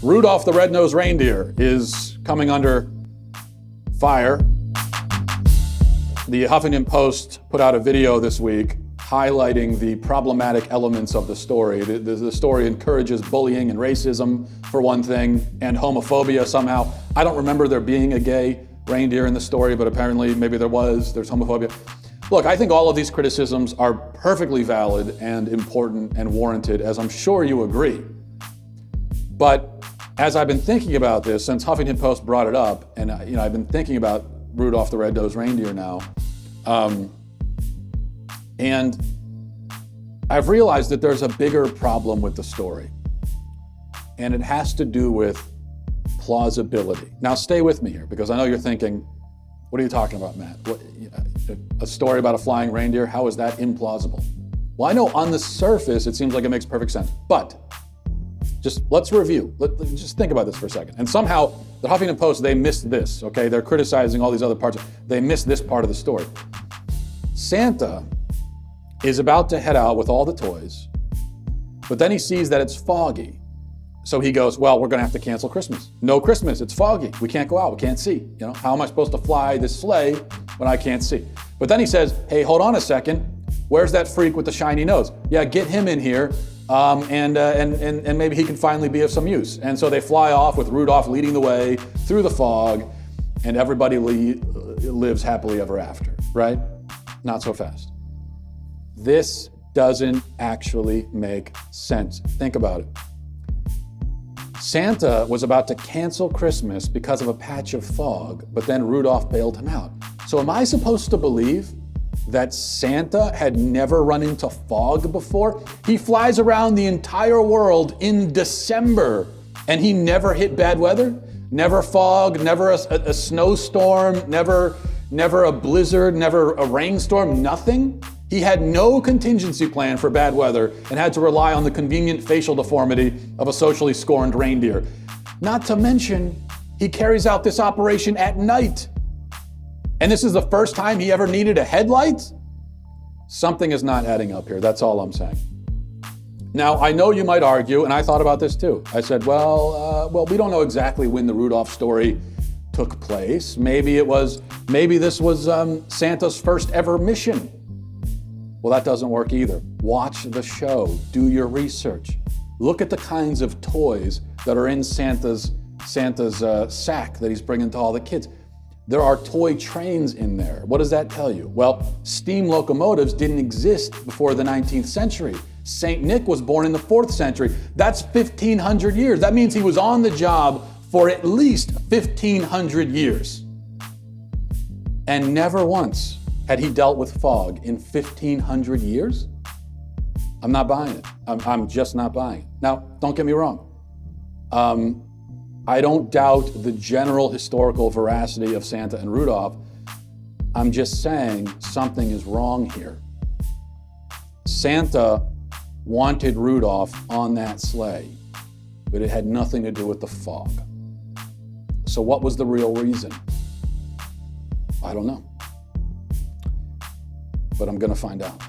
Rudolph the red-nosed reindeer is coming under fire. The Huffington Post put out a video this week highlighting the problematic elements of the story. The story encourages bullying and racism, for one thing, and homophobia somehow. I don't remember there being a gay reindeer in the story, but apparently maybe there's homophobia. Look, I think all of these criticisms are perfectly valid and important and warranted, as I'm sure you agree. But as I've been thinking about this, since Huffington Post brought it up, and I've been thinking about Rudolph the red-nosed reindeer now, and I've realized that there's a bigger problem with the story, and it has to do with plausibility. Now stay with me here, because I know you're thinking, what are you talking about, Matt? A story about a flying reindeer, how is that implausible? Well, I know on the surface, it seems like it makes perfect sense, but let's review. Just think about this for a second. And somehow, the Huffington Post, they missed this, okay? They're criticizing all these other parts. They missed this part of the story. Santa is about to head out with all the toys, but then he sees that it's foggy. So he goes, well, we're gonna have to cancel Christmas. No Christmas, it's foggy. We can't go out, we can't see. How am I supposed to fly this sleigh when I can't see? But then he says, hey, hold on a second. Where's that freak with the shiny nose? Yeah, get him in here. And maybe he can finally be of some use. And so they fly off with Rudolph leading the way through the fog, and everybody lives happily ever after, right? Not so fast. This doesn't actually make sense. Think about it. Santa was about to cancel Christmas because of a patch of fog, but then Rudolph bailed him out. So am I supposed to believe that Santa had never run into fog before? He flies around the entire world in December, and he never hit bad weather? Never fog, never a snowstorm, never a blizzard, never a rainstorm, nothing? He had no contingency plan for bad weather and had to rely on the convenient facial deformity of a socially scorned reindeer. Not to mention, he carries out this operation at night. And this is the first time he ever needed a headlight? Something is not adding up here, that's all I'm saying. Now, I know you might argue, and I thought about this too. I said, well, we don't know exactly when the Rudolph story took place. Maybe this was Santa's first ever mission. Well, that doesn't work either. Watch the show, do your research. Look at the kinds of toys that are in Santa's sack that he's bringing to all the kids. There are toy trains in there. What does that tell you? Well, steam locomotives didn't exist before the 19th century. Saint Nick was born in the 4th century. That's 1,500 years. That means he was on the job for at least 1,500 years. And never once had he dealt with fog in 1,500 years? I'm not buying it. I'm just not buying it. Now, don't get me wrong. I don't doubt the general historical veracity of Santa and Rudolph. I'm just saying something is wrong here. Santa wanted Rudolph on that sleigh, but it had nothing to do with the fog. So what was the real reason? I don't know. But I'm gonna find out.